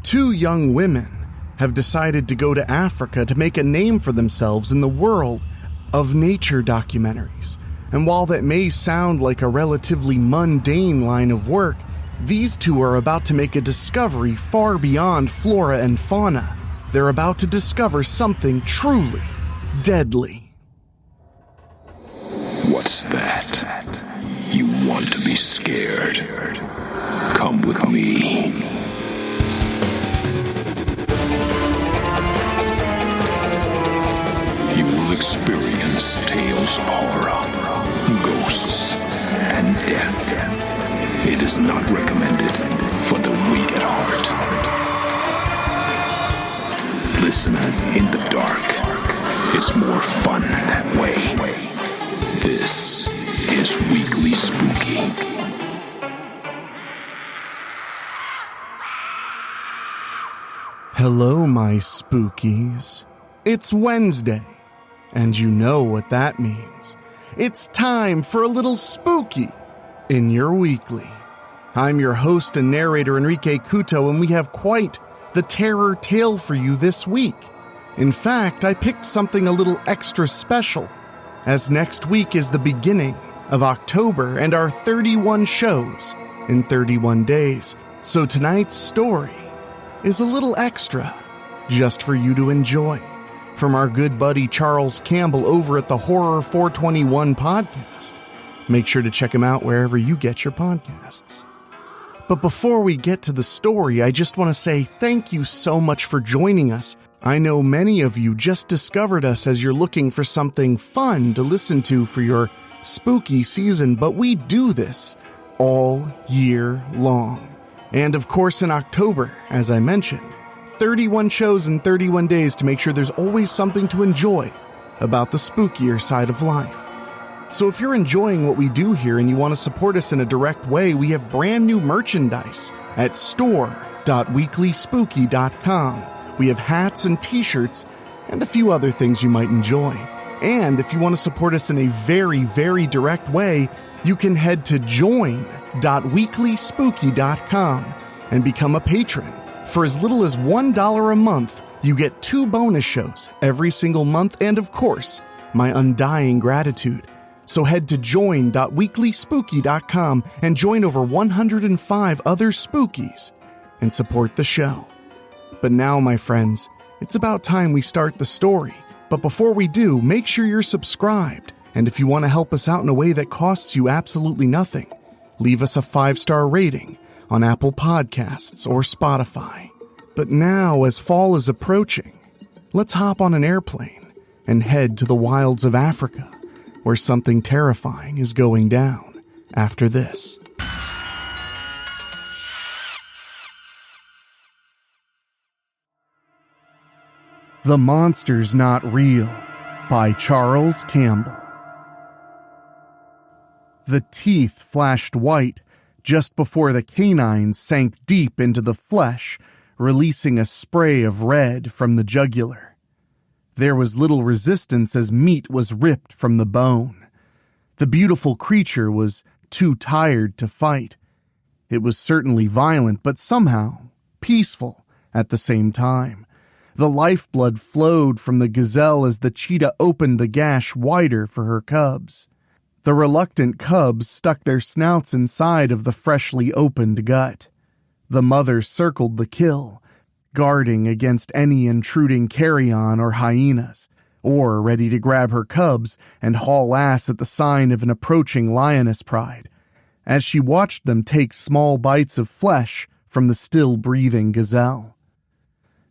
Two young women have decided to go to Africa to make a name for themselves in the world of nature documentaries. And while that may sound like a relatively mundane line of work, these two are about to make a discovery far beyond flora and fauna. They're about to discover something truly deadly. What's that? You want to be scared? Come with me. You will experience tales of horror, ghosts, and death. It is not recommended for the weak at heart. Listen in the dark. It's more fun that way. This is Weekly Spooky. Hello, my spookies. It's Wednesday, and you know what that means. It's time for a little spooky in your weekly. I'm your host and narrator, Enrique Couto, and we have quite the terror tale for you this week. In fact, I picked something a little extra special, as next week is the beginning of October and our 31 shows in 31 days. So tonight's story is a little extra, just for you to enjoy, from our good buddy Charles Campbell over at the Horror 421 podcast. Make sure to check him out wherever you get your podcasts. But before we get to the story, I just want to say thank you so much for joining us. I know many of you just discovered us as you're looking for something fun to listen to for your spooky season, but we do this all year long. And of course in October, as I mentioned, 31 shows in 31 days to make sure there's always something to enjoy about the spookier side of life. So if you're enjoying what we do here and you want to support us in a direct way, we have brand new merchandise at store.weeklyspooky.com. We have hats and t-shirts and a few other things you might enjoy. And if you want to support us in a very, very direct way, you can head to join.weeklyspooky.com and become a patron. For as little as $1 a month, you get 2 bonus shows every single month and, of course, my undying gratitude. So head to join.weeklyspooky.com and join over 105 other spookies and support the show. But now, my friends, it's about time we start the story. But before we do, make sure you're subscribed. And if you want to help us out in a way that costs you absolutely nothing, leave us a 5-star rating on Apple Podcasts or Spotify. But now, as fall is approaching, let's hop on an airplane and head to the wilds of Africa, where something terrifying is going down after this. The Monster's Not Real by Charles Campbell. The teeth flashed white just before the canines sank deep into the flesh, releasing a spray of red from the jugular. There was little resistance as meat was ripped from the bone. The beautiful creature was too tired to fight. It was certainly violent, but somehow peaceful at the same time. The lifeblood flowed from the gazelle as the cheetah opened the gash wider for her cubs. The reluctant cubs stuck their snouts inside of the freshly opened gut. The mother circled the kill, guarding against any intruding carrion or hyenas, or ready to grab her cubs and haul ass at the sign of an approaching lioness pride, as she watched them take small bites of flesh from the still-breathing gazelle.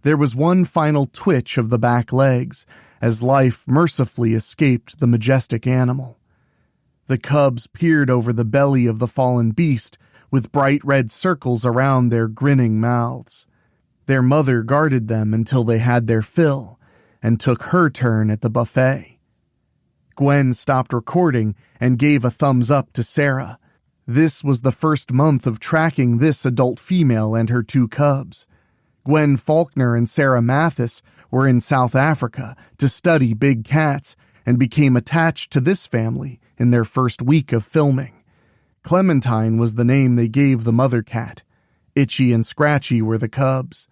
There was one final twitch of the back legs as life mercifully escaped the majestic animal. The cubs peered over the belly of the fallen beast with bright red circles around their grinning mouths. Their mother guarded them until they had their fill and took her turn at the buffet. Gwen stopped recording and gave a thumbs up to Sarah. This was the first month of tracking this adult female and her 2 cubs. Gwen Faulkner and Sarah Mathis were in South Africa to study big cats and became attached to this family in their first week of filming. Clementine was the name they gave the mother cat. Itchy and Scratchy were the cubs.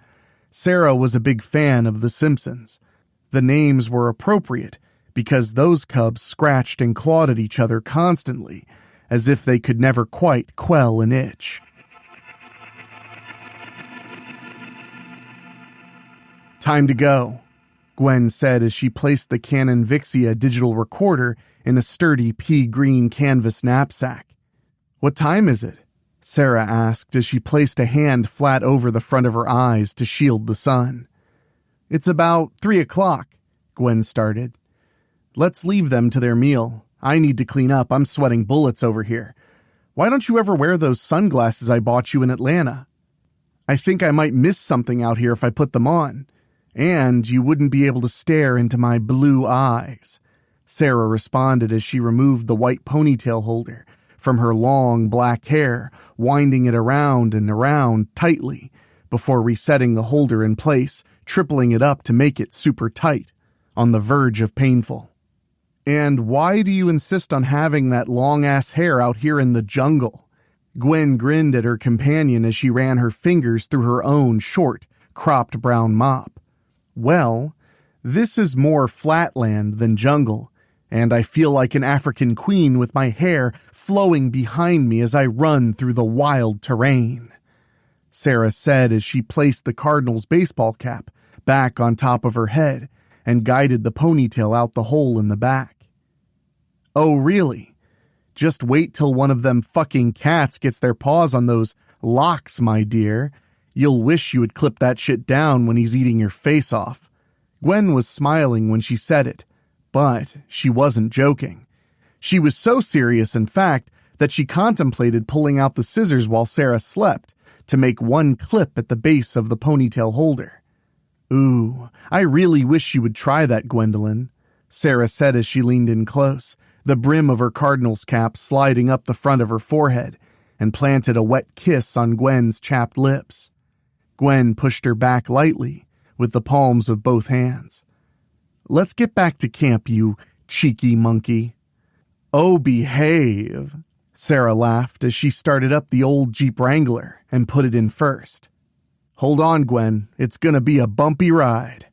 Sarah was a big fan of The Simpsons. The names were appropriate because those cubs scratched and clawed at each other constantly, as if they could never quite quell an itch. "Time to go," Gwen said as she placed the Canon Vixia digital recorder in a sturdy pea-green canvas knapsack. "What time is it?" Sarah asked as she placed a hand flat over the front of her eyes to shield the sun. "It's about 3 o'clock, Gwen started. "Let's leave them to their meal. I need to clean up. I'm sweating bullets over here. Why don't you ever wear those sunglasses I bought you in Atlanta? I think I might miss something out here if I put them on. And you wouldn't be able to stare into my blue eyes," Sarah responded as she removed the white ponytail holder from her long black hair, winding it around and around tightly before resetting the holder in place, tripling it up to make it super tight, on the verge of painful. "And why do you insist on having that long-ass hair out here in the jungle?" Gwen grinned at her companion as she ran her fingers through her own short, cropped brown mop. "Well, this is more flatland than jungle, and I feel like an African queen with my hair flowing behind me as I run through the wild terrain," Sarah said as she placed the Cardinals' baseball cap back on top of her head and guided the ponytail out the hole in the back. "Oh, really? Just wait till one of them fucking cats gets their paws on those locks, my dear. You'll wish you would clip that shit down when he's eating your face off." Gwen was smiling when she said it, but she wasn't joking. She was so serious, in fact, that she contemplated pulling out the scissors while Sarah slept to make one clip at the base of the ponytail holder. "Ooh, I really wish you would try that, Gwendolyn," Sarah said as she leaned in close, the brim of her Cardinals cap sliding up the front of her forehead, and planted a wet kiss on Gwen's chapped lips. Gwen pushed her back lightly with the palms of both hands. "Let's get back to camp, you cheeky monkey." "Oh, behave," Sarah laughed as she started up the old Jeep Wrangler and put it in first. "Hold on, Gwen. It's gonna be a bumpy ride."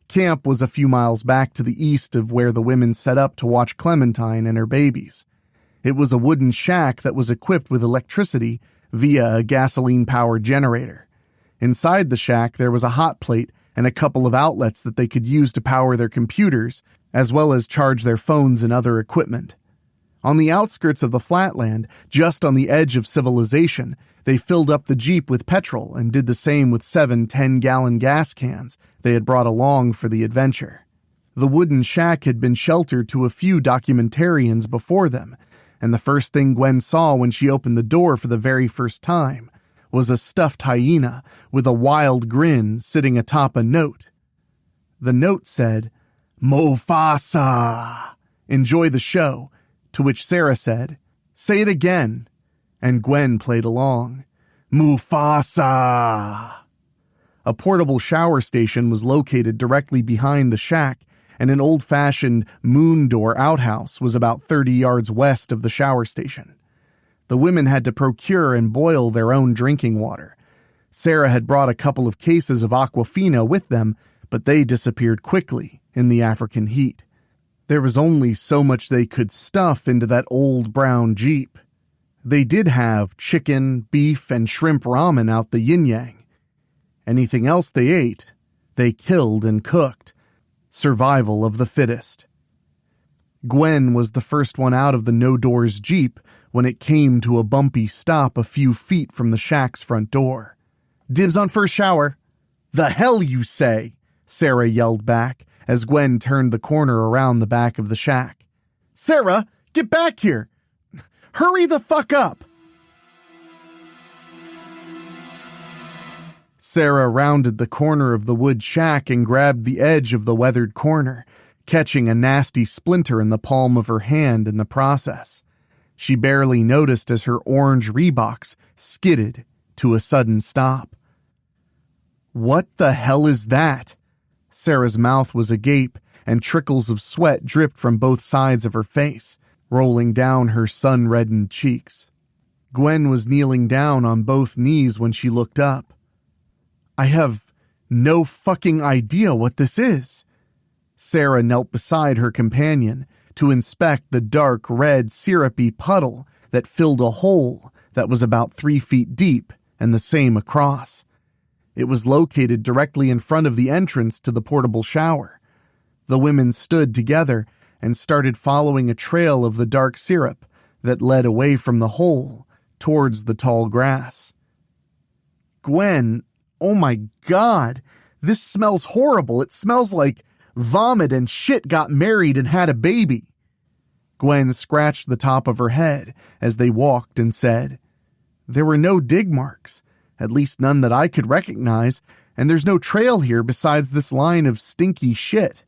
Camp was a few miles back to the east of where the women set up to watch Clementine and her babies. It was a wooden shack that was equipped with electricity via a gasoline-powered generator. Inside the shack, there was a hot plate and a couple of outlets that they could use to power their computers, as well as charge their phones and other equipment. On the outskirts of the flatland, just on the edge of civilization, they filled up the Jeep with petrol and did the same with 7 10-gallon gas cans they had brought along for the adventure. The wooden shack had been sheltered to a few documentarians before them, and the first thing Gwen saw when she opened the door for the very first time was a stuffed hyena with a wild grin sitting atop a note. The note said, "Mufasa, enjoy the show," to which Sarah said, "Say it again," and Gwen played along. "Mufasa." A portable shower station was located directly behind the shack, and an old-fashioned moon door outhouse was about 30 yards west of the shower station. The women had to procure and boil their own drinking water. Sarah had brought a couple of cases of Aquafina with them, but they disappeared quickly in the African heat. There was only so much they could stuff into that old brown Jeep. They did have chicken, beef, and shrimp ramen out the yin-yang. Anything else they ate, they killed and cooked. Survival of the fittest. Gwen was the first one out of the no-doors Jeep when it came to a bumpy stop a few feet from the shack's front door. "Dibs on first shower." "The hell you say?" Sarah yelled back as Gwen turned the corner around the back of the shack. "Sarah, get back here! Hurry the fuck up!" Sarah rounded the corner of the wood shack and grabbed the edge of the weathered corner, catching a nasty splinter in the palm of her hand in the process. She barely noticed as her orange Reeboks skidded to a sudden stop. "What the hell is that?" Sarah's mouth was agape, and trickles of sweat dripped from both sides of her face, rolling down her sun-reddened cheeks. Gwen was kneeling down on both knees when she looked up. "I have no fucking idea what this is. Sarah knelt beside her companion to inspect the dark red syrupy puddle that filled a hole that was about 3 feet deep and the same across. It was located directly in front of the entrance to the portable shower. The women stood together and started following a trail of the dark syrup that led away from the hole towards the tall grass. Gwen, oh my God, this smells horrible. It smells like vomit and shit got married and had a baby. Gwen scratched the top of her head as they walked and said, "There were no dig marks, at least none that I could recognize, and there's no trail here besides this line of stinky shit."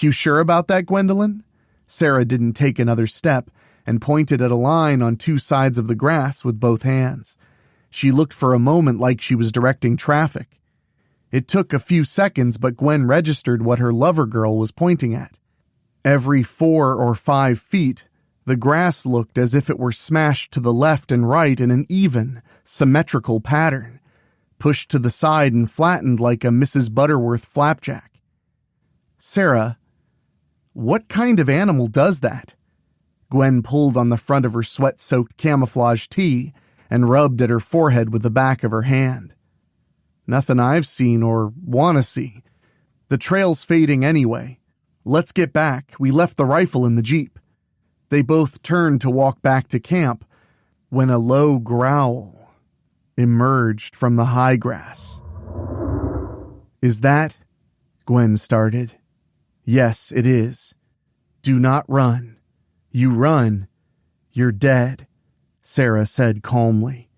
"You sure about that, Gwendolyn?" Sarah didn't take another step and pointed at a line on 2 sides of the grass with both hands. She looked for a moment like she was directing traffic. It took a few seconds, but Gwen registered what her lover girl was pointing at. Every 4 or 5 feet, the grass looked as if it were smashed to the left and right in an even, symmetrical pattern, pushed to the side and flattened like a Mrs. Butterworth flapjack. "Sarah, what kind of animal does that?" Gwen pulled on the front of her sweat-soaked camouflage tee and rubbed at her forehead with the back of her hand. "Nothing I've seen or want to see. The trail's fading anyway. Let's get back. We left the rifle in the Jeep." They both turned to walk back to camp when a low growl emerged from the high grass. "Is that?" Gwen started. "Yes, it is. Do not run. You run, you're dead," Sarah said calmly.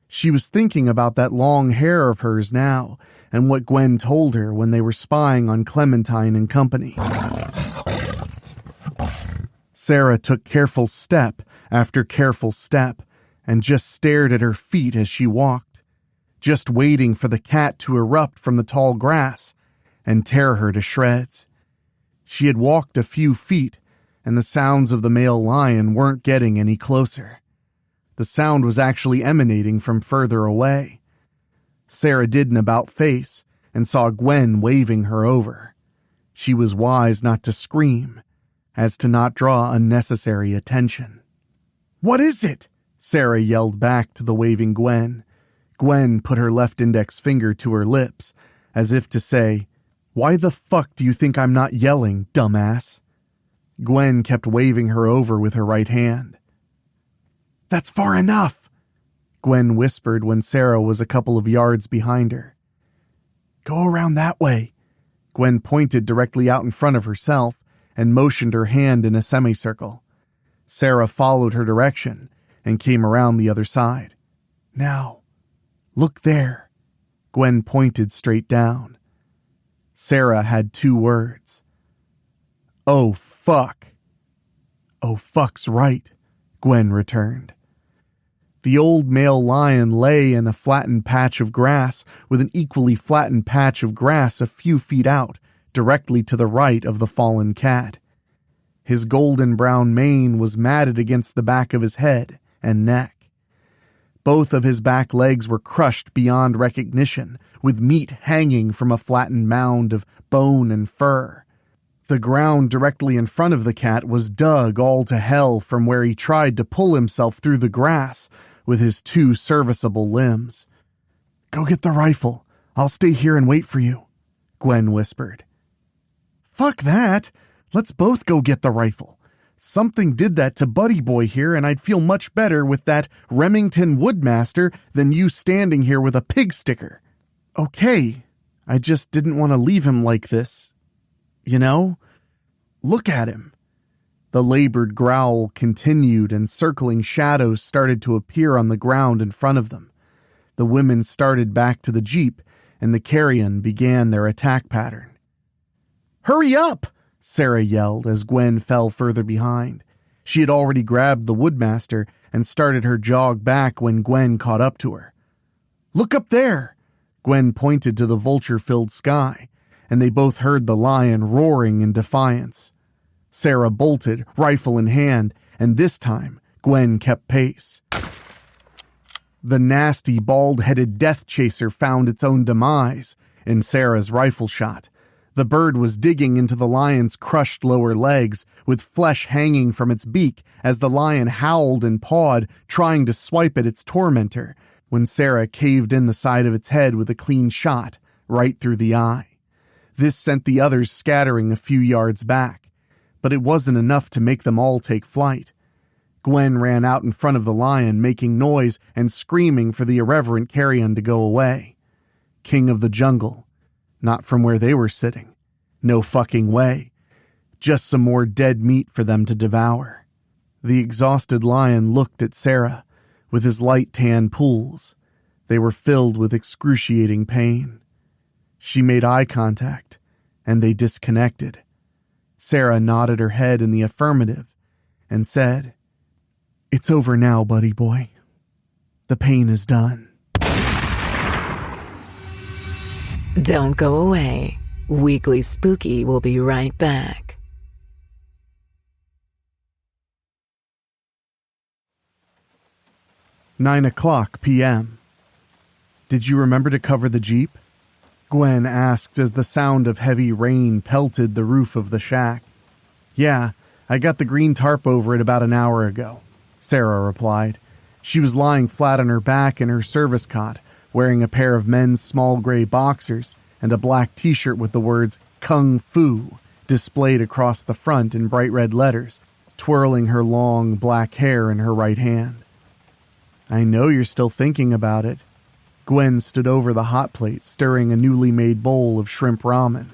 She was thinking about that long hair of hers now and what Gwen told her when they were spying on Clementine and company. Sarah took careful step after careful step and just stared at her feet as she walked, just waiting for the cat to erupt from the tall grass and tear her to shreds. She had walked a few feet, and the sounds of the male lion weren't getting any closer. The sound was actually emanating from further away. Sarah did an about-face and saw Gwen waving her over. She was wise not to scream, as to not draw unnecessary attention. "What is it?" Sarah yelled back to the waving Gwen. Gwen put her left index finger to her lips, as if to say, "Why the fuck do you think I'm not yelling, dumbass?" Gwen kept waving her over with her right hand. "That's far enough," Gwen whispered when Sarah was a couple of yards behind her. "Go around that way." Gwen pointed directly out in front of herself and motioned her hand in a semicircle. Sarah followed her direction and came around the other side. "Now, look there." Gwen pointed straight down. Sarah had 2 words. "Oh, fuck." "Oh, fuck's right," Gwen returned. The old male lion lay in a flattened patch of grass with an equally flattened patch of grass a few feet out, directly to the right of the fallen cat. His golden brown mane was matted against the back of his head and neck. Both of his back legs were crushed beyond recognition, with meat hanging from a flattened mound of bone and fur. The ground directly in front of the cat was dug all to hell from where he tried to pull himself through the grass with his 2 serviceable limbs. "Go get the rifle. I'll stay here and wait for you," Gwen whispered. "Fuck that. Let's both go get the rifle. Something did that to Buddy Boy here, and I'd feel much better with that Remington Woodmaster than you standing here with a pig sticker." "Okay, I just didn't want to leave him like this. You know? Look at him." The labored growl continued, and circling shadows started to appear on the ground in front of them. The women started back to the Jeep, and the carrion began their attack pattern. "Hurry up!" Sarah yelled as Gwen fell further behind. She had already grabbed the Woodmaster and started her jog back when Gwen caught up to her. "Look up there!" Gwen pointed to the vulture-filled sky, and they both heard the lion roaring in defiance. Sarah bolted, rifle in hand, and this time Gwen kept pace. The nasty, bald-headed death chaser found its own demise, in Sarah's rifle shot. The bird was digging into the lion's crushed lower legs, with flesh hanging from its beak as the lion howled and pawed, trying to swipe at its tormentor, when Sarah caved in the side of its head with a clean shot, right through the eye. This sent the others scattering a few yards back, but it wasn't enough to make them all take flight. Gwen ran out in front of the lion, making noise and screaming for the irreverent carrion to go away. King of the jungle. Not from where they were sitting. No fucking way. Just some more dead meat for them to devour. The exhausted lion looked at Sarah, with his light tan pools. They were filled with excruciating pain. She made eye contact, and they disconnected. Sarah nodded her head in the affirmative and said, "It's over now, buddy boy. The pain is done." Don't go away. Weekly Spooky will be right back. 9:00 p.m. "Did you remember to cover the Jeep?" Gwen asked as the sound of heavy rain pelted the roof of the shack. "Yeah, I got the green tarp over it about an hour ago," Sarah replied. She was lying flat on her back in her service cot, wearing a pair of men's small gray boxers and a black t-shirt with the words Kung Fu displayed across the front in bright red letters, twirling her long black hair in her right hand. "I know you're still thinking about it." Gwen stood over the hot plate, stirring a newly made bowl of shrimp ramen.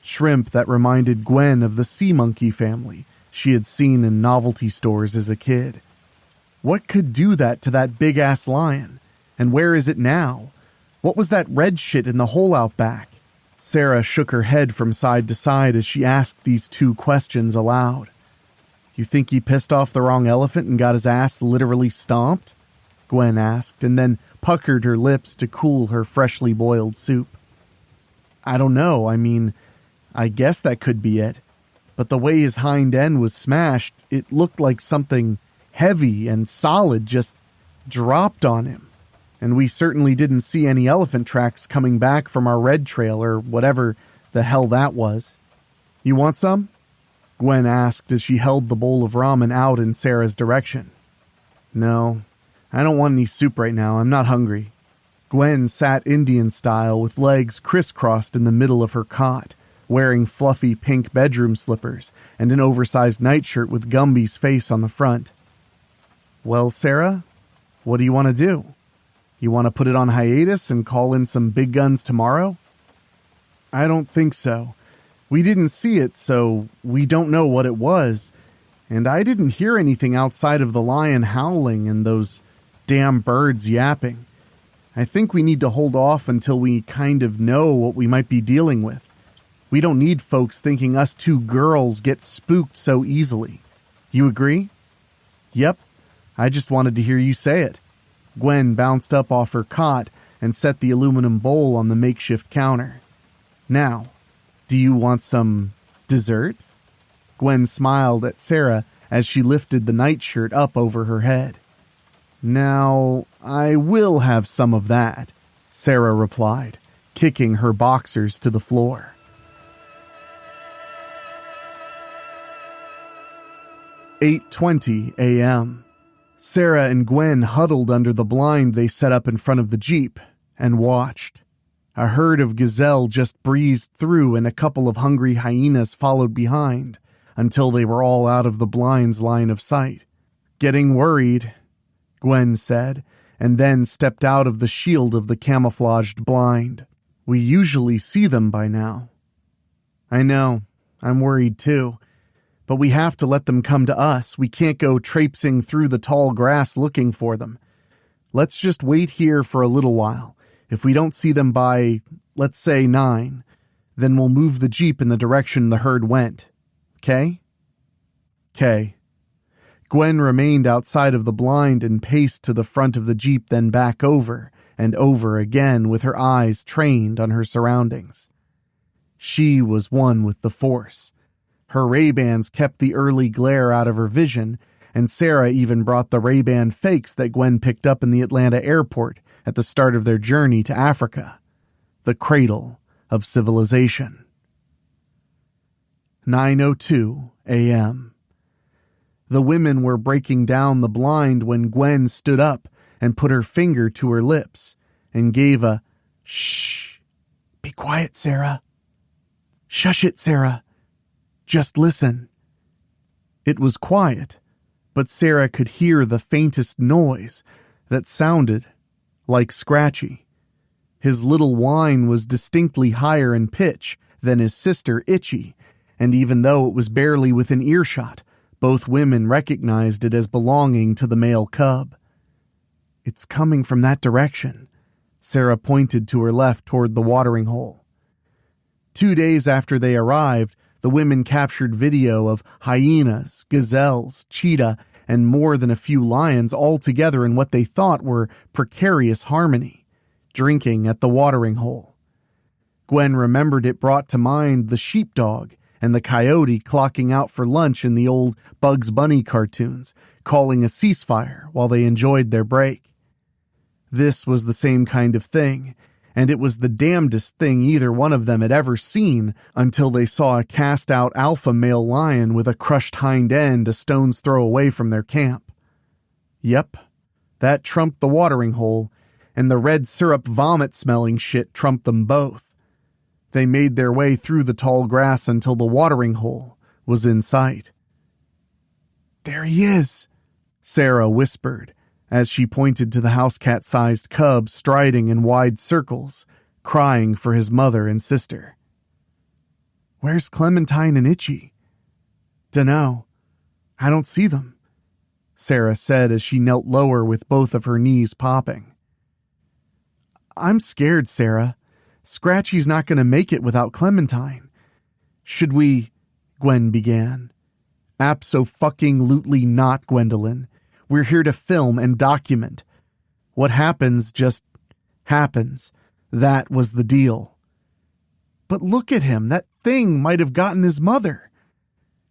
Shrimp that reminded Gwen of the sea monkey family she had seen in novelty stores as a kid. What could do that to that big-ass lion? And where is it now? What was that red shit in the hole out back? Sarah shook her head from side to side as she asked these two questions aloud. "You think he pissed off the wrong elephant and got his ass literally stomped?" Gwen asked, and then puckered her lips to cool her freshly boiled soup. "I don't know. I mean, I guess that could be it. But the way his hind end was smashed, it looked like something heavy and solid just dropped on him. And we certainly didn't see any elephant tracks coming back from our red trail or whatever the hell that was. You want some?" Gwen asked as she held the bowl of ramen out in Sarah's direction. "No, I don't want any soup right now. I'm not hungry." Gwen sat Indian style with legs crisscrossed in the middle of her cot, wearing fluffy pink bedroom slippers and an oversized nightshirt with Gumby's face on the front. "Well, Sarah, what do you want to do? You want to put it on hiatus and call in some big guns tomorrow?" "I don't think so. We didn't see it, so we don't know what it was. And I didn't hear anything outside of the lion howling and those damn birds yapping. I think we need to hold off until we kind of know what we might be dealing with. We don't need folks thinking us two girls get spooked so easily. You agree?" "Yep. I just wanted to hear you say it." Gwen bounced up off her cot and set the aluminum bowl on the makeshift counter. "Now, do you want some dessert?" Gwen smiled at Sarah as she lifted the nightshirt up over her head. "Now, I will have some of that," Sarah replied, kicking her boxers to the floor. 8:20 a.m. Sarah and Gwen huddled under the blind they set up in front of the Jeep and watched. A herd of gazelle just breezed through and a couple of hungry hyenas followed behind until they were all out of the blind's line of sight. "Getting worried," Gwen said, and then stepped out of the shield of the camouflaged blind. "We usually see them by now." "I know. I'm worried too. But we have to let them come to us. We can't go traipsing through the tall grass looking for them. Let's just wait here for a little while. If we don't see them by, let's say 9, then we'll move the Jeep in the direction the herd went. 'Kay?" "'Kay." Gwen remained outside of the blind and paced to the front of the Jeep, then back over and over again with her eyes trained on her surroundings. She was one with the Force. Her Ray-Bans kept the early glare out of her vision, and Sarah even brought the Ray-Ban fakes that Gwen picked up in the Atlanta airport at the start of their journey to Africa. the cradle of civilization. 9:02 a.m. The women were breaking down the blind when Gwen stood up and put her finger to her lips and gave a, "Shh, be quiet, Sarah. Shush it, Sarah. Just listen." It was quiet, but Sarah could hear the faintest noise that sounded like Scratchy. His little whine was distinctly higher in pitch than his sister Itchy, and even though it was barely within earshot, both women recognized it as belonging to the male cub. "It's coming from that direction." Sarah pointed to her left toward the watering hole. 2 days after they arrived, the women captured video of hyenas, gazelles, cheetah, and more than a few lions all together in what they thought were precarious harmony, drinking at the watering hole. Gwen remembered it brought to mind the sheepdog and the coyote clocking out for lunch in the old Bugs Bunny cartoons, calling a ceasefire while they enjoyed their break. This was the same kind of thing, and it was the damnedest thing either one of them had ever seen until they saw a cast-out alpha male lion with a crushed hind end a stone's throw away from their camp. Yep, that trumped the watering hole, and the red syrup vomit-smelling shit trumped them both. They made their way through the tall grass until the watering hole was in sight. "There he is," Sarah whispered, as she pointed to the house-cat-sized cub striding in wide circles, crying for his mother and sister. "Where's Clementine and Itchy?" "Dunno. I don't see them," Sarah said as she knelt lower with both of her knees popping. "I'm scared, Sarah. Scratchy's not going to make it without Clementine. Should we—" Gwen began. "Abso-fucking-lutely not, Gwendolyn. We're here to film and document. What happens just happens. That was the deal." "But look at him. That thing might have gotten his mother."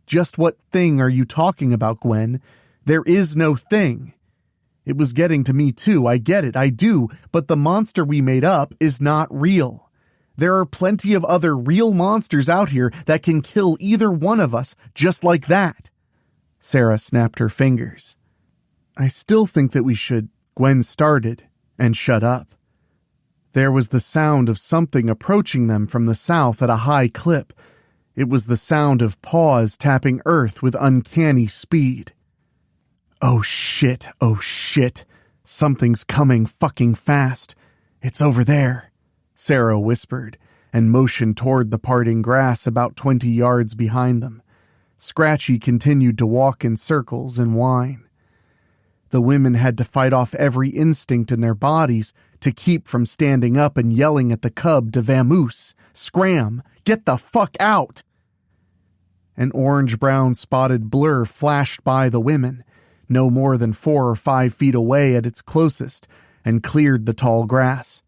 "Just what thing are you talking about, Gwen? There is no thing. It was getting to me too, I get it, I do, but the monster we made up is not real. There are plenty of other real monsters out here that can kill either one of us just like that." Sarah snapped her fingers. "I still think that we should—" Gwen started and shut up. There was the sound of something approaching them from the south at a high clip. It was the sound of paws tapping earth with uncanny speed. Oh shit, something's coming fucking fast. It's over there," Sarah whispered, and motioned toward the parting grass about 20 yards behind them. Scratchy continued to walk in circles and whine. The women had to fight off every instinct in their bodies to keep from standing up and yelling at the cub to vamoose, scram, get the fuck out. An orange-brown spotted blur flashed by the women, no more than 4 or 5 feet away at its closest, and cleared the tall grass.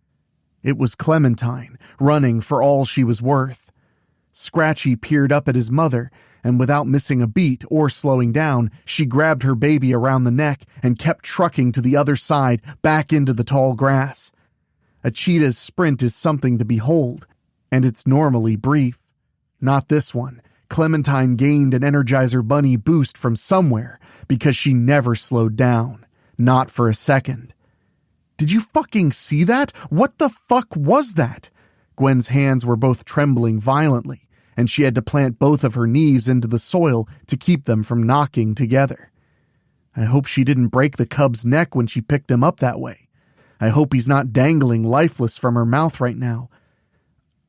It was Clementine, running for all she was worth. Scratchy peered up at his mother, and without missing a beat or slowing down, she grabbed her baby around the neck and kept trucking to the other side, back into the tall grass. A cheetah's sprint is something to behold, and it's normally brief. Not this one. Clementine gained an Energizer Bunny boost from somewhere, because she never slowed down. Not for a second. Did you fucking see that? What the fuck was that? Gwen's hands were both trembling violently, and she had to plant both of her knees into the soil to keep them from knocking together. I hope she didn't break the cub's neck when she picked him up that way. I hope he's not dangling lifeless from her mouth right now.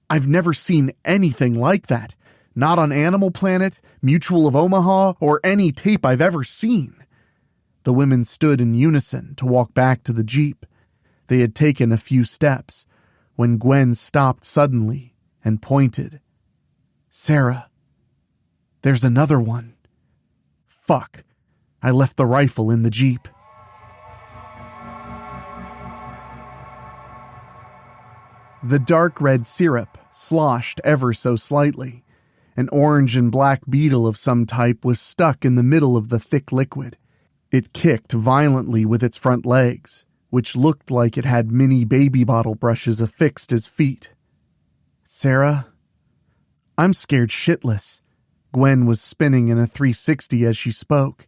I've never seen anything like that. Not on Animal Planet, Mutual of Omaha, or any tape I've ever seen. The women stood in unison to walk back to the Jeep. They had taken a few steps when Gwen stopped suddenly and pointed. "Sarah, there's another one." Fuck. I left the rifle in the Jeep. The dark red syrup sloshed ever so slightly. An orange and black beetle of some type was stuck in the middle of the thick liquid. It kicked violently with its front legs, which looked like it had mini baby bottle brushes affixed as feet. Sarah? I'm scared shitless. Gwen was spinning in a 360 as she spoke.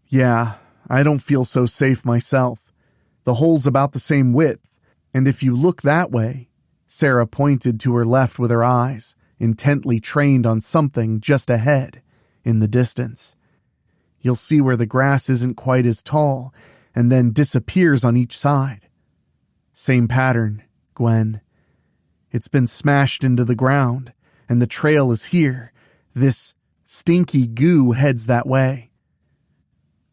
Yeah, I don't feel so safe myself. The hole's about the same width, and if you look that way, Sarah pointed to her left with her eyes, intently trained on something just ahead, in the distance. You'll see where the grass isn't quite as tall, and then disappears on each side. Same pattern, Gwen. It's been smashed into the ground, and the trail is here. This stinky goo heads that way.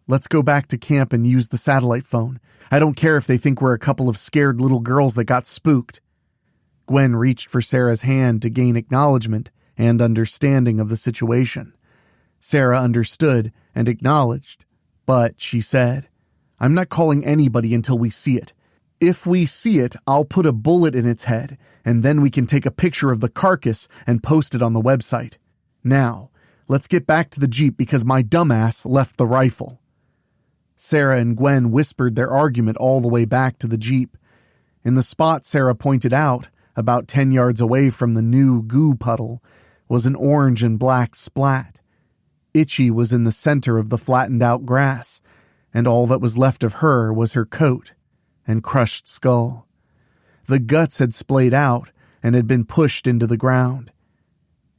Let's go back to camp and use the satellite phone. I don't care if they think we're a couple of scared little girls that got spooked. Gwen reached for Sarah's hand to gain acknowledgement and understanding of the situation. Sarah understood and acknowledged, but she said, I'm not calling anybody until we see it. If we see it, I'll put a bullet in its head, and then we can take a picture of the carcass and post it on the website. Now, let's get back to the Jeep because my dumbass left the rifle. Sarah and Gwen whispered their argument all the way back to the Jeep. In the spot Sarah pointed out, about 10 yards away from the new goo puddle, was an orange and black splat. Itchy was in the center of the flattened out grass, and all that was left of her was her coat and crushed skull. The guts had splayed out and had been pushed into the ground.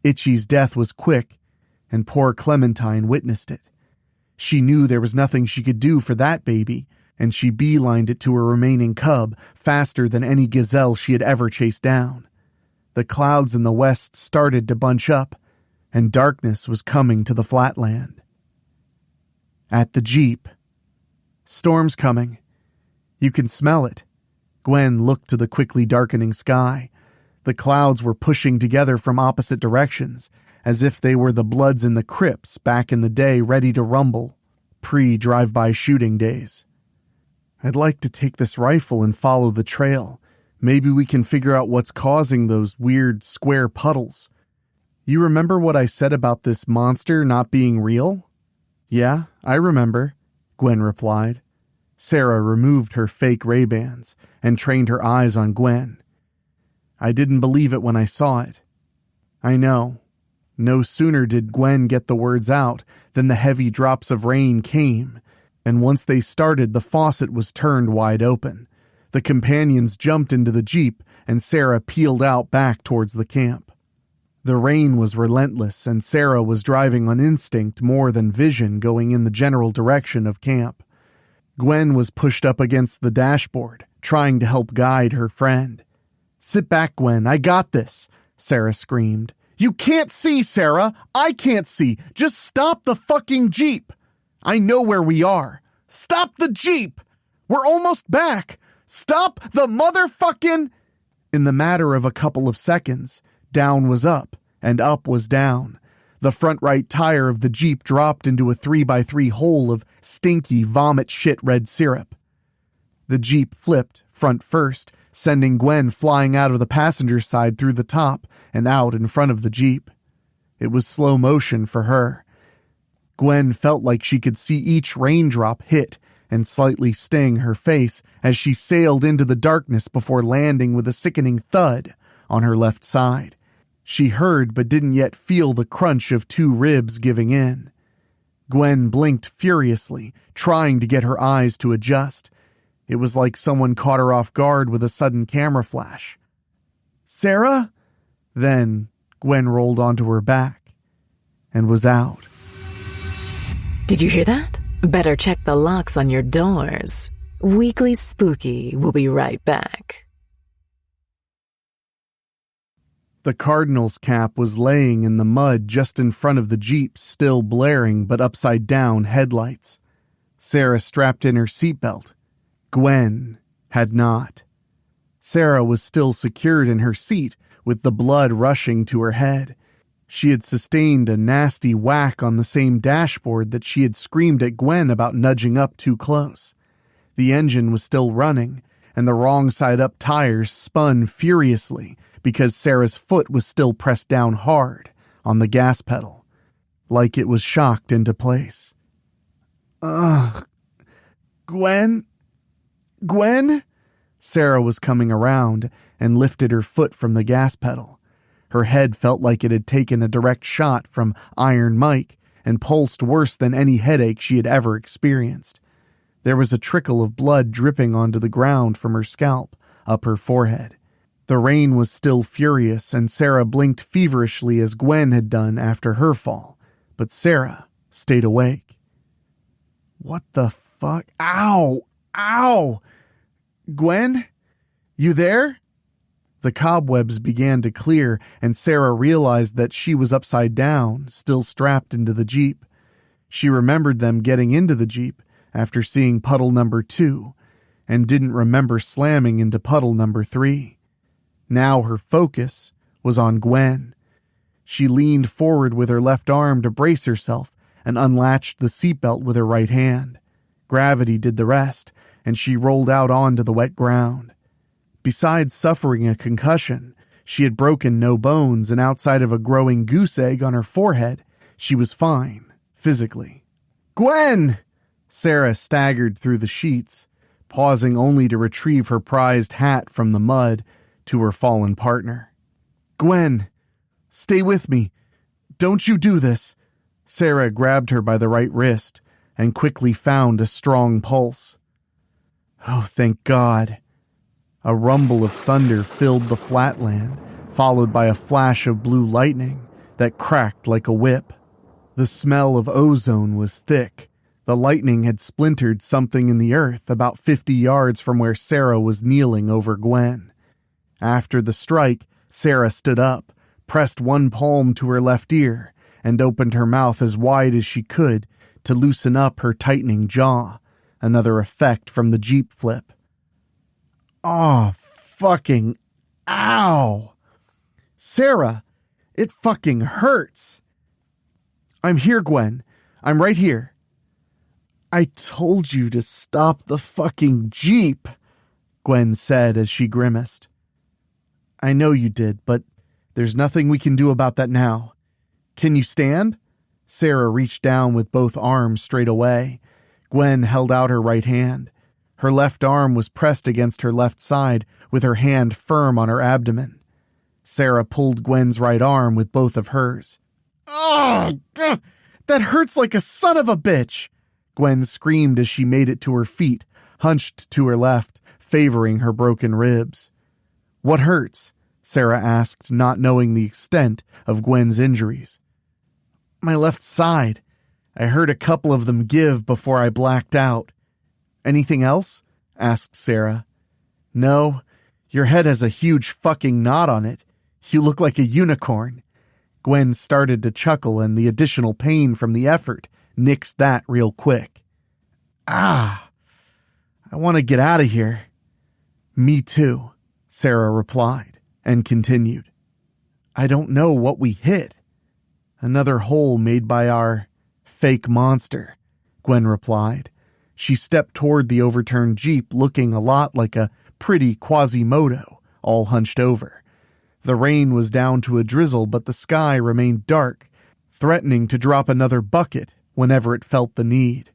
Itchy's death was quick, and poor Clementine witnessed it. She knew there was nothing she could do for that baby, and she beelined it to her remaining cub faster than any gazelle she had ever chased down. The clouds in the west started to bunch up, and darkness was coming to the flatland. At the Jeep. Storm's coming. You can smell it. Gwen looked to the quickly darkening sky. The clouds were pushing together from opposite directions, as if they were the Bloods and the Crips back in the day ready to rumble, pre-drive-by shooting days. I'd like to take this rifle and follow the trail. Maybe we can figure out what's causing those weird square puddles. You remember what I said about this monster not being real? Yeah, I remember, Gwen replied. Sarah removed her fake Ray-Bans and trained her eyes on Gwen. I didn't believe it when I saw it. I know. No sooner did Gwen get the words out than the heavy drops of rain came, and once they started, the faucet was turned wide open. The companions jumped into the Jeep, and Sarah peeled out back towards the camp. The rain was relentless, and Sarah was driving on instinct more than vision going in the general direction of camp. Gwen was pushed up against the dashboard, trying to help guide her friend. Sit back, Gwen, I got this, Sarah screamed. You can't see, Sarah! I can't see! Just stop the fucking Jeep! I know where we are! Stop the Jeep! We're almost back! Stop the motherfucking... In the matter of a couple of seconds, down was up, and up was down. The front right tire of the Jeep dropped into a 3x3 hole of stinky vomit shit red syrup. The Jeep flipped, front first, sending Gwen flying out of the passenger side through the top and out in front of the Jeep. It was slow motion for her. Gwen felt like she could see each raindrop hit and slightly sting her face as she sailed into the darkness before landing with a sickening thud on her left side. She heard but didn't yet feel the crunch of two ribs giving in. Gwen blinked furiously, trying to get her eyes to adjust. It was like someone caught her off guard with a sudden camera flash. Sarah? Then Gwen rolled onto her back and was out. Did you hear that? Better check the locks on your doors. Weekly Spooky will be right back. The Cardinal's cap was laying in the mud just in front of the Jeep's still blaring but upside down headlights. Sarah strapped in her seatbelt. Gwen had not. Sarah was still secured in her seat with the blood rushing to her head. She had sustained a nasty whack on the same dashboard that she had screamed at Gwen about nudging up too close. The engine was still running, and the wrong side up tires spun furiously because Sarah's foot was still pressed down hard on the gas pedal, like it was shocked into place. Ugh. Gwen? Sarah was coming around and lifted her foot from the gas pedal. Her head felt like it had taken a direct shot from Iron Mike and pulsed worse than any headache she had ever experienced. There was a trickle of blood dripping onto the ground from her scalp, up her forehead. The rain was still furious, and Sarah blinked feverishly as Gwen had done after her fall, but Sarah stayed awake. What the fuck? Ow! Ow! Gwen? You there? The cobwebs began to clear, and Sarah realized that she was upside down, still strapped into the Jeep. She remembered them getting into the Jeep after seeing puddle number 2, and didn't remember slamming into puddle number 3. Now her focus was on Gwen. She leaned forward with her left arm to brace herself and unlatched the seatbelt with her right hand. Gravity did the rest, and she rolled out onto the wet ground. Besides suffering a concussion, she had broken no bones, and outside of a growing goose egg on her forehead, she was fine, physically. Gwen! Sarah staggered through the sheets, pausing only to retrieve her prized hat from the mud to her fallen partner. Gwen, stay with me. Don't you do this. Sarah grabbed her by the right wrist and quickly found a strong pulse. Oh, thank God. A rumble of thunder filled the flatland, followed by a flash of blue lightning that cracked like a whip. The smell of ozone was thick. The lightning had splintered something in the earth about 50 yards from where Sarah was kneeling over Gwen. After the strike, Sarah stood up, pressed one palm to her left ear, and opened her mouth as wide as she could to loosen up her tightening jaw, another effect from the Jeep flip. Oh, fucking ow. Sarah, it fucking hurts. I'm here, Gwen. I'm right here. I told you to stop the fucking Jeep, Gwen said as she grimaced. I know you did, but there's nothing we can do about that now. Can you stand? Sarah reached down with both arms straight away. Gwen held out her right hand. Her left arm was pressed against her left side with her hand firm on her abdomen. Sarah pulled Gwen's right arm with both of hers. Oh, that hurts like a son of a bitch! Gwen screamed as she made it to her feet, hunched to her left, favoring her broken ribs. What hurts? Sarah asked, not knowing the extent of Gwen's injuries. My left side. I heard a couple of them give before I blacked out. Anything else? Asked Sarah. No, your head has a huge fucking knot on it. You look like a unicorn. Gwen started to chuckle, and the additional pain from the effort nixed that real quick. Ah, I want to get out of here. Me too, Sarah replied, and continued. I don't know what we hit. Another hole made by our fake monster, Gwen replied. She stepped toward the overturned Jeep, looking a lot like a pretty Quasimodo, all hunched over. The rain was down to a drizzle, but the sky remained dark, threatening to drop another bucket whenever it felt the need.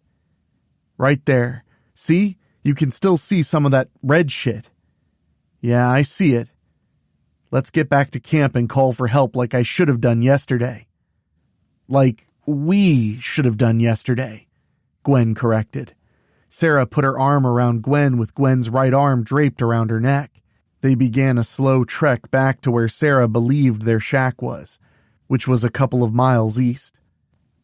Right there. See? You can still see some of that red shit. Yeah, I see it. Let's get back to camp and call for help like I should have done yesterday. Like we should have done yesterday, Gwen corrected. Sarah put her arm around Gwen with Gwen's right arm draped around her neck. They began a slow trek back to where Sarah believed their shack was, which was a couple of miles east.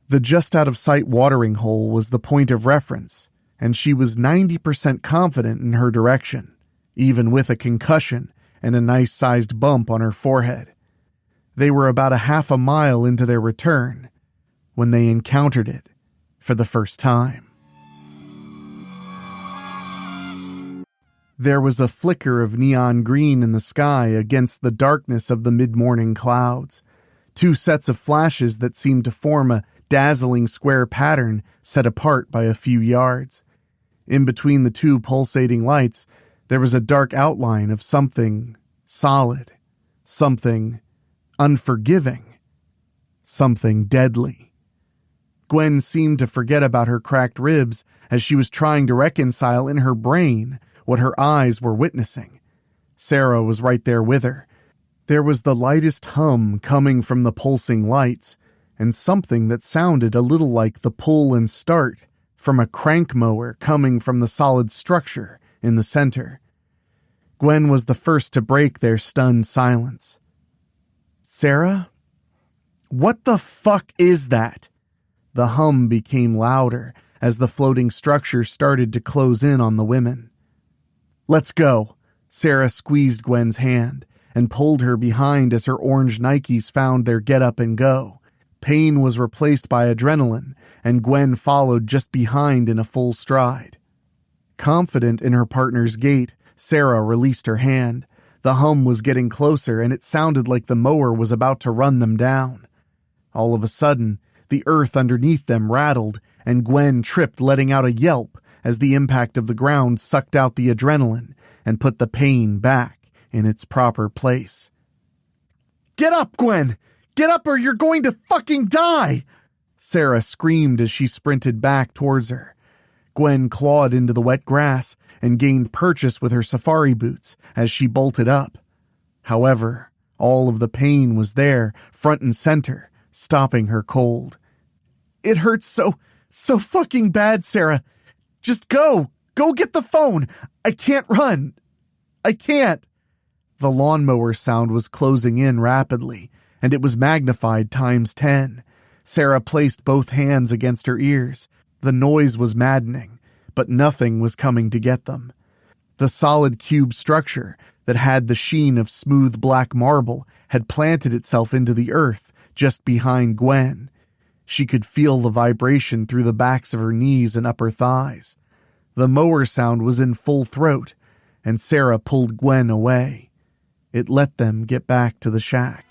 The just-out-of-sight watering hole was the point of reference, and she was 90% confident in her direction, even with a concussion and a nice-sized bump on her forehead. They were about a half a mile into their return when they encountered it for the first time. There was a flicker of neon green in the sky against the darkness of the mid-morning clouds. Two sets of flashes that seemed to form a dazzling square pattern set apart by a few yards. In between the two pulsating lights, there was a dark outline of something solid, something unforgiving, something deadly. Gwen seemed to forget about her cracked ribs as she was trying to reconcile in her brain what her eyes were witnessing. Sarah was right there with her. There was the lightest hum coming from the pulsing lights, and something that sounded a little like the pull and start from a crank mower coming from the solid structure in the center. Gwen was the first to break their stunned silence. "Sarah? What the fuck is that?" The hum became louder as the floating structure started to close in on the women. "Let's go." Sarah squeezed Gwen's hand and pulled her behind as her orange Nikes found their get up and go. Pain was replaced by adrenaline, and Gwen followed just behind in a full stride. Confident in her partner's gait, Sarah released her hand. The hum was getting closer, and it sounded like the mower was about to run them down. All of a sudden, the earth underneath them rattled, and Gwen tripped, letting out a yelp as the impact of the ground sucked out the adrenaline and put the pain back in its proper place. "Get up, Gwen! Get up or you're going to fucking die!" Sarah screamed as she sprinted back towards her. Gwen clawed into the wet grass and gained purchase with her safari boots as she bolted up. However, all of the pain was there, front and center, stopping her cold. "It hurts so fucking bad, Sarah. Just go get the phone. I can't run. I can't." The lawnmower sound was closing in rapidly, and it was magnified times 10. Sarah placed both hands against her ears. The noise was maddening, but nothing was coming to get them. The solid cube structure that had the sheen of smooth black marble had planted itself into the earth just behind Gwen. She could feel the vibration through the backs of her knees and upper thighs. The mower sound was in full throat, and Sarah pulled Gwen away. It let them get back to the shack.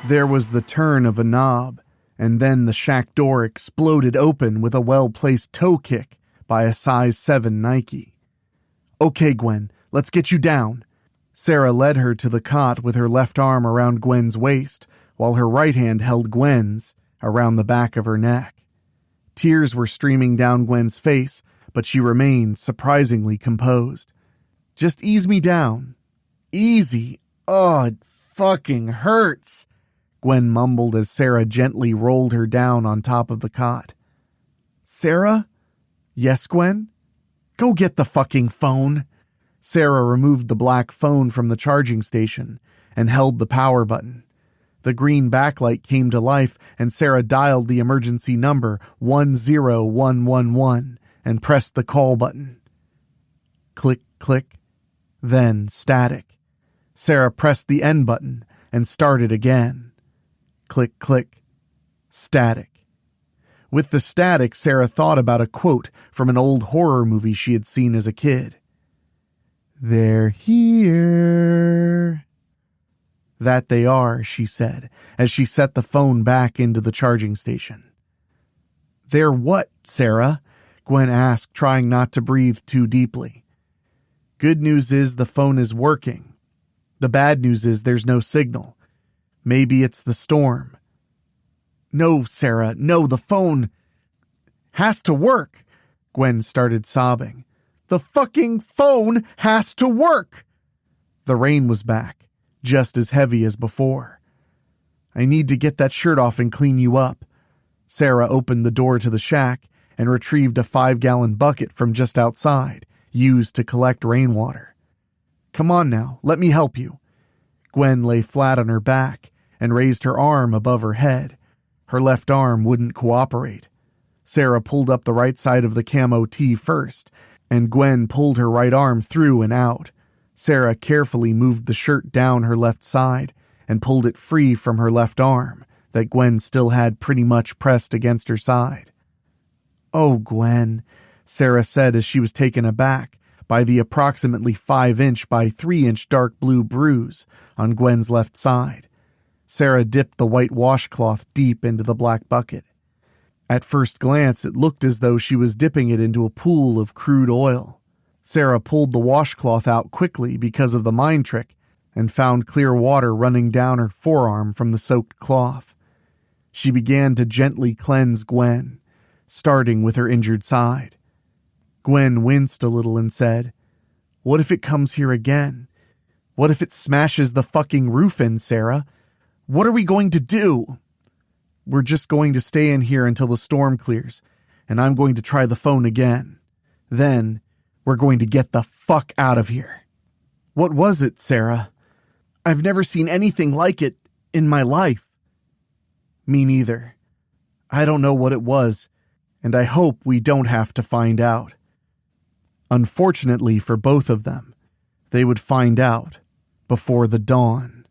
There was the turn of a knob, and then the shack door exploded open with a well-placed toe kick by a size 7 Nike. "Okay, Gwen, let's get you down." Sarah led her to the cot with her left arm around Gwen's waist, while her right hand held Gwen's around the back of her neck. Tears were streaming down Gwen's face, but she remained surprisingly composed. "Just ease me down. Easy. Oh, it fucking hurts," Gwen mumbled as Sarah gently rolled her down on top of the cot. "Sarah?" "Yes, Gwen?" "Go get the fucking phone." Sarah removed the black phone from the charging station and held the power button. The green backlight came to life, and Sarah dialed the emergency number 10111 and pressed the call button. Click, click, then static. Sarah pressed the end button and started again. Click, click, static. With the static, Sarah thought about a quote from an old horror movie she had seen as a kid. "They're here." "That they are," she said, as she set the phone back into the charging station. "They're what, Sarah?" Gwen asked, trying not to breathe too deeply. "Good news is the phone is working. The bad news is there's no signal. Maybe it's the storm." "No, Sarah, no, the phone has to work." Gwen started sobbing. "The fucking phone has to work." The rain was back, just as heavy as before. "I need to get that shirt off and clean you up." Sarah opened the door to the shack and retrieved a 5-gallon bucket from just outside, used to collect rainwater. "Come on now, let me help you." Gwen lay flat on her back and raised her arm above her head. Her left arm wouldn't cooperate. Sarah pulled up the right side of the camo tee first, and Gwen pulled her right arm through and out. Sarah carefully moved the shirt down her left side and pulled it free from her left arm that Gwen still had pretty much pressed against her side. "Oh, Gwen," Sarah said as she was taken aback by the approximately 5-inch by 3-inch dark blue bruise on Gwen's left side. Sarah dipped the white washcloth deep into the black bucket. At first glance, it looked as though she was dipping it into a pool of crude oil. Sarah pulled the washcloth out quickly because of the mind trick and found clear water running down her forearm from the soaked cloth. She began to gently cleanse Gwen, starting with her injured side. Gwen winced a little and said, What if it comes here again? What if it smashes the fucking roof in, Sarah? What are we going to do? We're just going to stay in here until the storm clears, and I'm going to try the phone again. Then, we're going to get the fuck out of here. What was it, Sarah? I've never seen anything like it in my life. Me neither. I don't know what it was, and I hope we don't have to find out. Unfortunately for both of them, they would find out before the dawn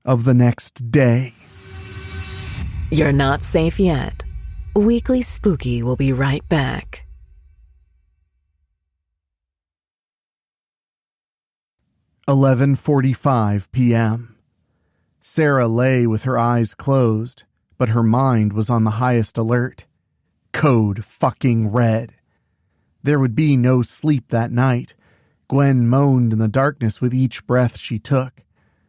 of the next day. You're not safe yet. Weekly Spooky will be right back. "11:45 p.m. Sarah lay with her eyes closed, but her mind was on the highest alert. Code fucking red. There would be no sleep that night. Gwen moaned in the darkness with each breath she took.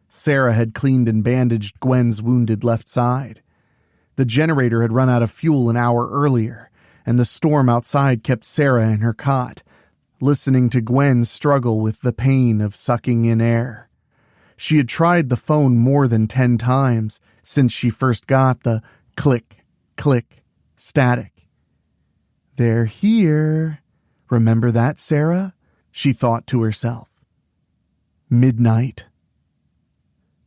Sarah had cleaned and bandaged Gwen's wounded left side. The generator had run out of fuel an hour earlier, and the storm outside kept Sarah in her cot, listening to Gwen struggle with the pain of sucking in air. She had tried the phone more than 10 times since she first got the click, click static. "They're here. Remember that, Sarah?" she thought to herself. Midnight.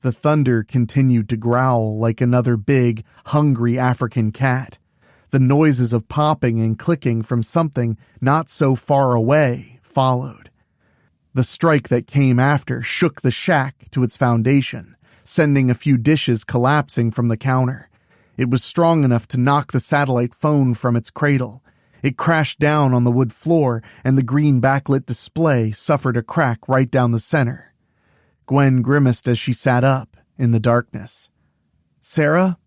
The thunder continued to growl like another big, hungry African cat. The noises of popping and clicking from something not so far away followed. The strike that came after shook the shack to its foundation, sending a few dishes collapsing from the counter. It was strong enough to knock the satellite phone from its cradle. It crashed down on the wood floor, and the green backlit display suffered a crack right down the center. Gwen grimaced as she sat up in the darkness. "Sarah?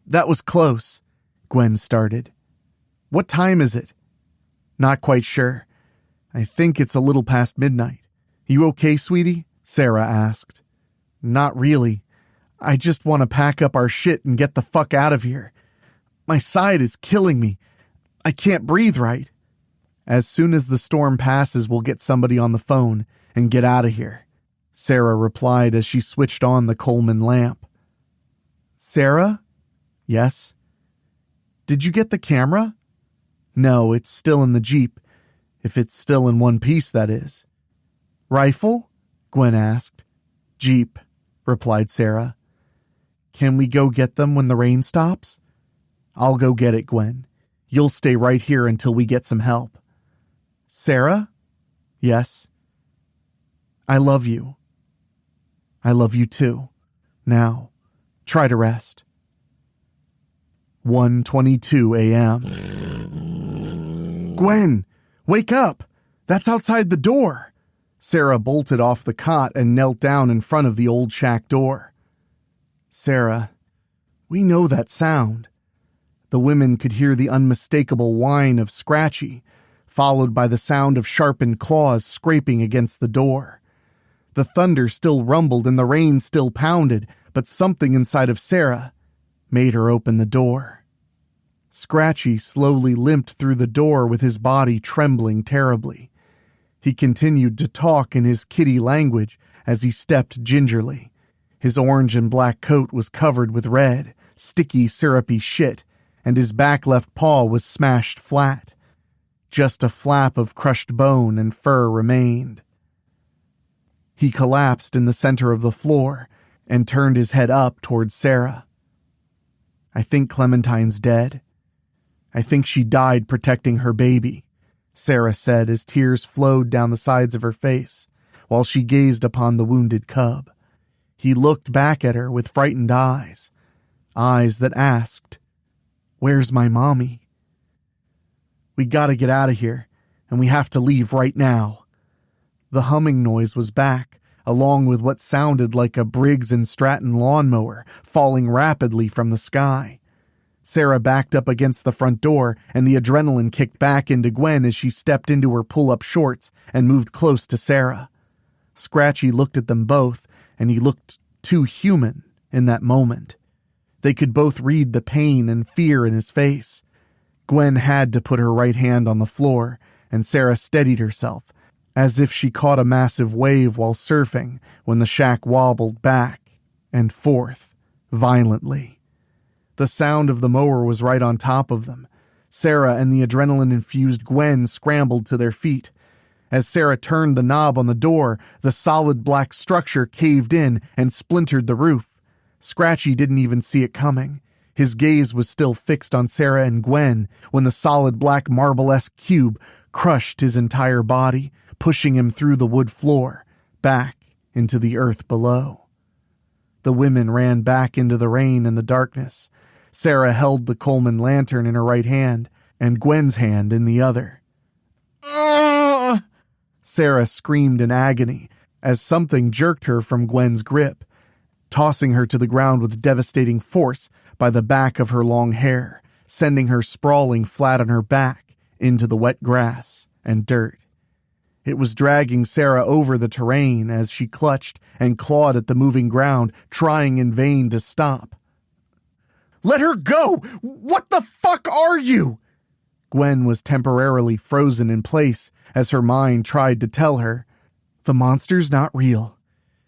That was close," Gwen started. "What time is it?" "Not quite sure. I think it's a little past midnight. You okay, sweetie?" Sarah asked. "Not really. I just want to pack up our shit and get the fuck out of here. My side is killing me. I can't breathe right." "As soon as the storm passes, we'll get somebody on the phone and get out of here," Sarah replied as she switched on the Coleman lamp. "Sarah?" "Yes?" "Did you get the camera?" "No, it's still in the Jeep. If it's still in one piece, that is." "Rifle?" Gwen asked. "Jeep," replied Sarah. "Can we go get them when the rain stops?" "I'll go get it, Gwen. You'll stay right here until we get some help." "Sarah?" "Yes?" "I love you." "I love you too. Now, try to rest." 1:22 a.m. "Gwen, wake up! That's outside the door!" Sarah bolted off the cot and knelt down in front of the old shack door. "Sarah, we know that sound." The women could hear the unmistakable whine of Scratchy, followed by the sound of sharpened claws scraping against the door. The thunder still rumbled and the rain still pounded, but something inside of Sarah made her open the door. Scratchy slowly limped through the door with his body trembling terribly. He continued to talk in his kitty language as he stepped gingerly. His orange and black coat was covered with red, sticky, syrupy shit, and his back left paw was smashed flat. Just a flap of crushed bone and fur remained. He collapsed in the center of the floor and turned his head up towards Sarah. "I think Clementine's dead. I think she died protecting her baby," Sarah said as tears flowed down the sides of her face while she gazed upon the wounded cub. He looked back at her with frightened eyes, eyes that asked, "Where's my mommy?" "We gotta get out of here, and we have to leave right now." The humming noise was back, along with what sounded like a Briggs & Stratton lawnmower falling rapidly from the sky. Sarah backed up against the front door, and the adrenaline kicked back into Gwen as she stepped into her pull-up shorts and moved close to Sarah. Scratchy looked at them both, and he looked too human in that moment. They could both read the pain and fear in his face. Gwen had to put her right hand on the floor, and Sarah steadied herself, as if she caught a massive wave while surfing when the shack wobbled back and forth violently. The sound of the mower was right on top of them. Sarah and the adrenaline-infused Gwen scrambled to their feet. As Sarah turned the knob on the door, the solid black structure caved in and splintered the roof. Scratchy didn't even see it coming. His gaze was still fixed on Sarah and Gwen when the solid black marble-esque cube crushed his entire body, pushing him through the wood floor, back into the earth below. The women ran back into the rain and the darkness. Sarah held the Coleman lantern in her right hand and Gwen's hand in the other. "Ugh!" Sarah screamed in agony as something jerked her from Gwen's grip, tossing her to the ground with devastating force by the back of her long hair, sending her sprawling flat on her back into the wet grass and dirt. It was dragging Sarah over the terrain as she clutched and clawed at the moving ground, trying in vain to stop. "Let her go! What the fuck are you?" Gwen was temporarily frozen in place as her mind tried to tell her, "The monster's not real.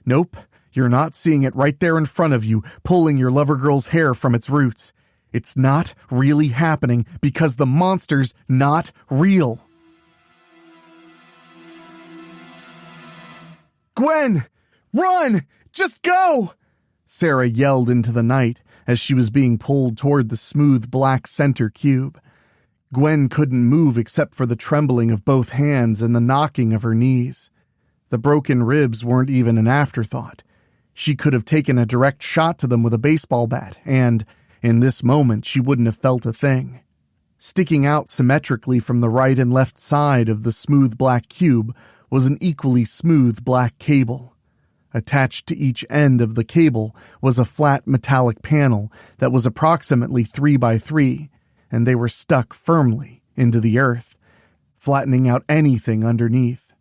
Nope, you're not seeing it right there in front of you, pulling your lover girl's hair from its roots. It's not really happening because the monster's not real." "Gwen, run! Just go!" Sarah yelled into the night as she was being pulled toward the smooth black center cube. Gwen couldn't move except for the trembling of both hands and the knocking of her knees. The broken ribs weren't even an afterthought. She could have taken a direct shot to them with a baseball bat, and, in this moment, she wouldn't have felt a thing. Sticking out symmetrically from the right and left side of the smooth black cube was an equally smooth black cable. Attached to each end of the cable was a flat metallic panel that was approximately 3 by 3, and they were stuck firmly into the earth, flattening out anything underneath.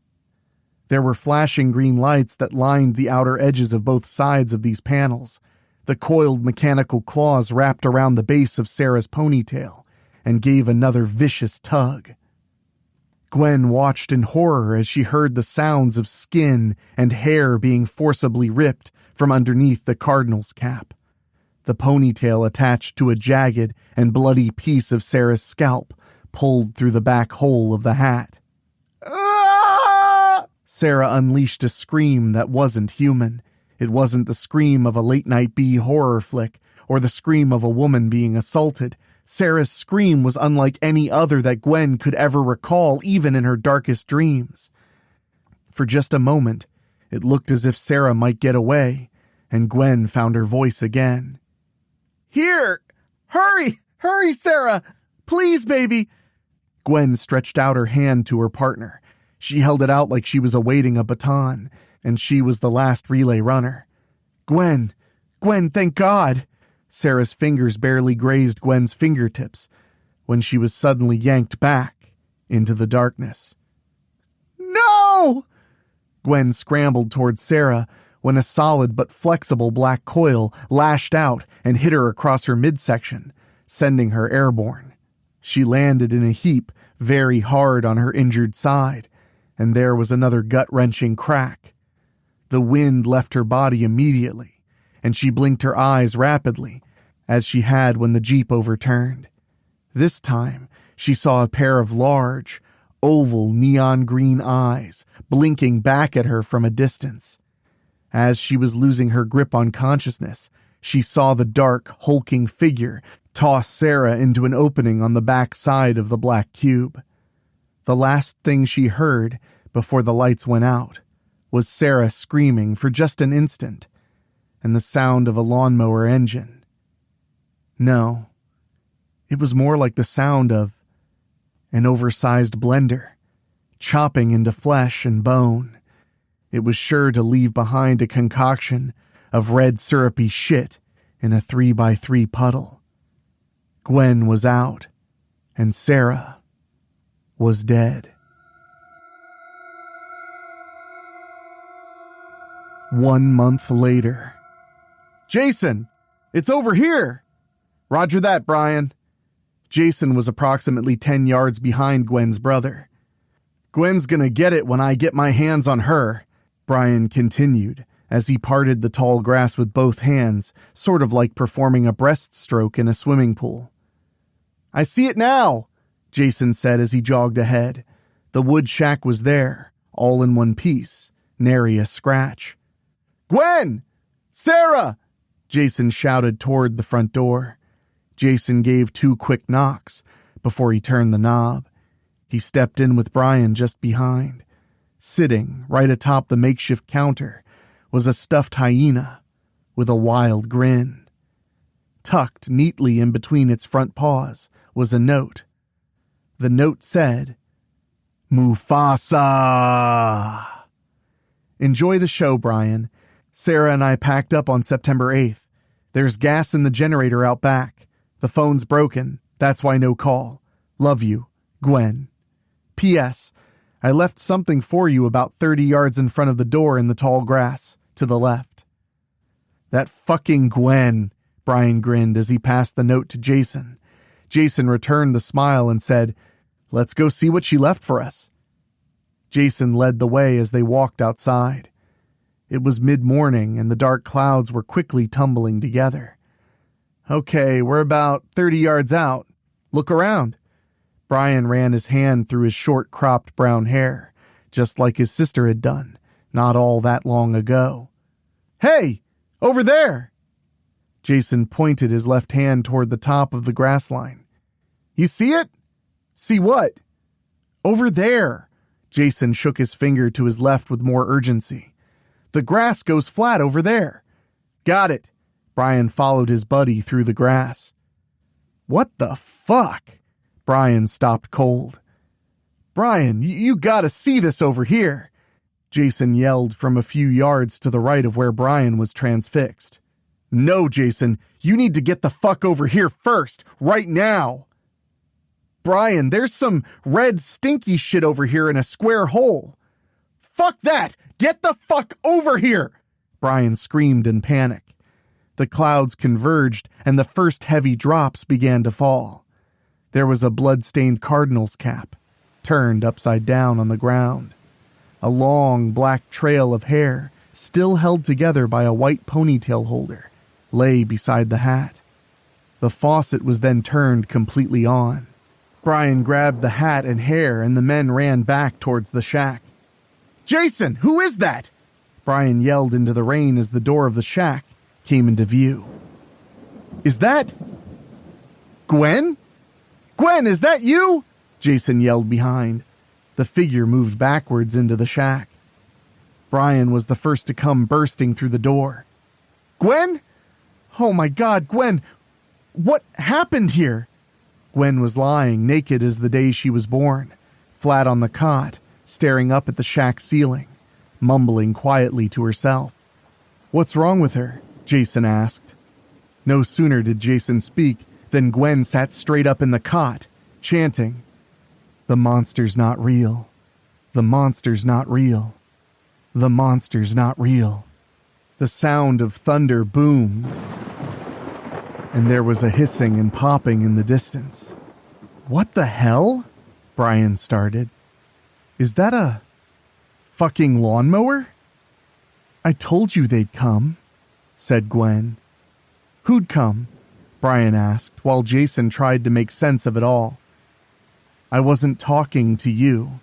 There were flashing green lights that lined the outer edges of both sides of these panels. The coiled mechanical claws wrapped around the base of Sarah's ponytail and gave another vicious tug. Gwen watched in horror as she heard the sounds of skin and hair being forcibly ripped from underneath the cardinal's cap. The ponytail attached to a jagged and bloody piece of Sarah's scalp pulled through the back hole of the hat. "Ah!" Sarah unleashed a scream that wasn't human. It wasn't the scream of a late-night B horror flick or the scream of a woman being assaulted. Sarah's scream was unlike any other that Gwen could ever recall, even in her darkest dreams. For just a moment, it looked as if Sarah might get away, and Gwen found her voice again. "Here! Hurry! Hurry, Sarah! Please, baby!" Gwen stretched out her hand to her partner. She held it out like she was awaiting a baton, and she was the last relay runner. Gwen, thank God!" Sarah's fingers barely grazed Gwen's fingertips when she was suddenly yanked back into the darkness. "No!" Gwen scrambled towards Sarah when a solid but flexible black coil lashed out and hit her across her midsection, sending her airborne. She landed in a heap very hard on her injured side, and there was another gut-wrenching crack. The wind left her body immediately, and she blinked her eyes rapidly, as she had when the Jeep overturned. This time, she saw a pair of large, oval neon green eyes blinking back at her from a distance. As she was losing her grip on consciousness, she saw the dark, hulking figure toss Sarah into an opening on the back side of the black cube. The last thing she heard before the lights went out was Sarah screaming for just an instant, and the sound of a lawnmower engine. No, it was more like the sound of an oversized blender, chopping into flesh and bone. It was sure to leave behind a concoction of red syrupy shit in a 3x3 puddle. Gwen was out, and Sarah was dead. 1 month later. "Jason, it's over here!" "Roger that, Brian." Jason was approximately 10 yards behind Gwen's brother. Gwen's gonna get it when I get my hands on her, Brian continued, as he parted the tall grass with both hands, sort of like performing a breaststroke in a swimming pool. I see it now, Jason said as he jogged ahead. The wood shack was there, all in one piece, nary a scratch. Gwen! Sarah! Jason shouted toward the front door. Jason gave 2 quick knocks before he turned the knob. He stepped in with Brian just behind. Sitting right atop the makeshift counter was a stuffed hyena with a wild grin. Tucked neatly in between its front paws was a note. The note said, Mufasa! Enjoy the show, Brian. Sarah and I packed up on September 8th. There's gas in the generator out back. The phone's broken. That's why no call. Love you, Gwen. P.S. I left something for you about 30 yards in front of the door in the tall grass, to the left. That fucking Gwen, Brian grinned as he passed the note to Jason. Jason returned the smile and said, Let's go see what she left for us. Jason led the way as they walked outside. It was mid-morning and the dark clouds were quickly tumbling together. Okay, we're about 30 yards out. Look around. Brian ran his hand through his short-cropped brown hair, just like his sister had done, not all that long ago. Hey, over there! Jason pointed his left hand toward the top of the grass line. You see it? See what? Over there. Jason shook his finger to his left with more urgency. The grass goes flat over there. Got it. Brian followed his buddy through the grass. What the fuck? Brian stopped cold. Brian, you gotta see this over here. Jason yelled from a few yards to the right of where Brian was transfixed. No, Jason, you need to get the fuck over here first, right now. Brian, there's some red stinky shit over here in a square hole. Fuck that! Get the fuck over here! Brian screamed in panic. The clouds converged and the first heavy drops began to fall. There was a blood-stained cardinal's cap, turned upside down on the ground. A long black trail of hair, still held together by a white ponytail holder, lay beside the hat. The faucet was then turned completely on. Brian grabbed the hat and hair and the men ran back towards the shack. Jason, who is that? Brian yelled into the rain as the door of the shack came into view. Is that Gwen? Gwen, is that you? Jason yelled behind. The figure moved backwards into the shack. Brian was the first to come bursting through the door. Gwen? Oh my God, Gwen! What happened here? Gwen was lying naked as the day she was born, flat on the cot, staring up at the shack ceiling, mumbling quietly to herself. What's wrong with her? Jason asked. No sooner did Jason speak than Gwen sat straight up in the cot, chanting, The monster's not real. The monster's not real. The monster's not real. The sound of thunder boomed, and there was a hissing and popping in the distance. What the hell? Brian started. Is that a fucking lawnmower? I told you they'd come, said Gwen. Who'd come? Brian asked, while Jason tried to make sense of it all. I wasn't talking to you.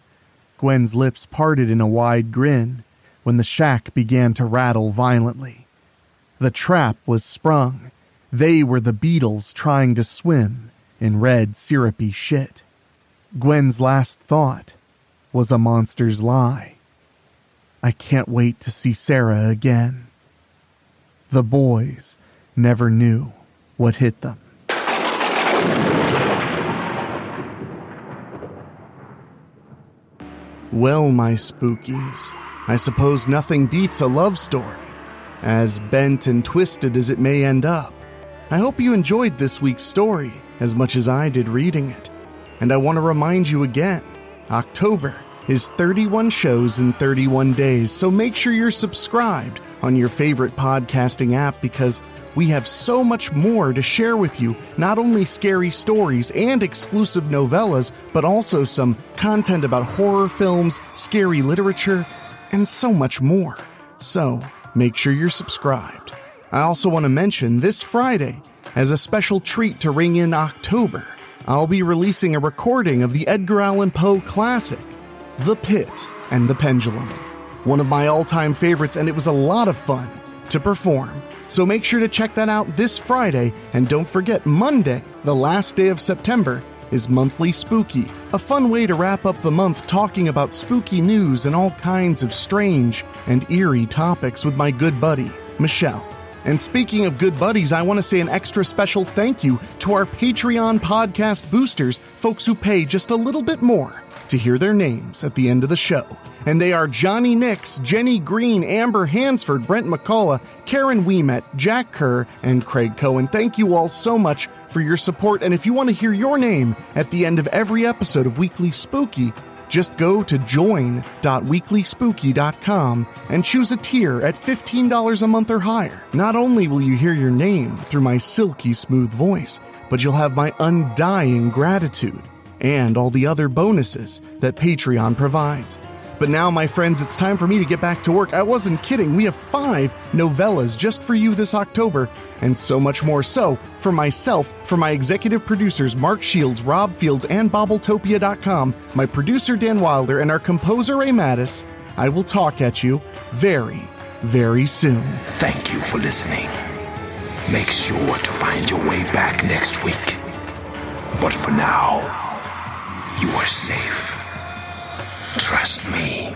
Gwen's lips parted in a wide grin when the shack began to rattle violently. The trap was sprung. They were the beetles trying to swim in red, syrupy shit. Gwen's last thought was a monster's lie. I can't wait to see Sarah again. The boys never knew what hit them. Well, my spookies, I suppose nothing beats a love story, as bent and twisted as it may end up. I hope you enjoyed this week's story as much as I did reading it. And I want to remind you again, October is 31 shows in 31 days, so make sure you're subscribed on your favorite podcasting app because we have so much more to share with you, not only scary stories and exclusive novellas, but also some content about horror films, scary literature, and so much more. So, make sure you're subscribed. I also want to mention this Friday, as a special treat to ring in October, I'll be releasing a recording of the Edgar Allan Poe classic, The Pit and the Pendulum. One of my all-time favorites, and it was a lot of fun to perform. So make sure to check that out this Friday, and don't forget Monday, the last day of September, is Monthly Spooky, a fun way to wrap up the month talking about spooky news and all kinds of strange and eerie topics with my good buddy, Michelle. And speaking of good buddies, I want to say an extra special thank you to our Patreon podcast boosters, folks who pay just a little bit more to hear their names at the end of the show. And they are Johnny Nix, Jenny Green, Amber Hansford, Brent McCullough, Karen Wiemet, Jack Kerr, and Craig Cohen. Thank you all so much for your support. And if you want to hear your name at the end of every episode of Weekly Spooky, just go to join.weeklyspooky.com and choose a tier at $15 a month or higher. Not only will you hear your name through my silky smooth voice, but you'll have my undying gratitude and all the other bonuses that Patreon provides. But now, my friends, it's time for me to get back to work. I wasn't kidding. We have 5 novellas just for you this October, and so much more. So, for myself, for my executive producers, Mark Shields, Rob Fields, and Bobbletopia.com, my producer, Dan Wilder, and our composer, Ray Mattis, I will talk at you very, very soon. Thank you for listening. Make sure to find your way back next week. But for now, you are safe. Trust me.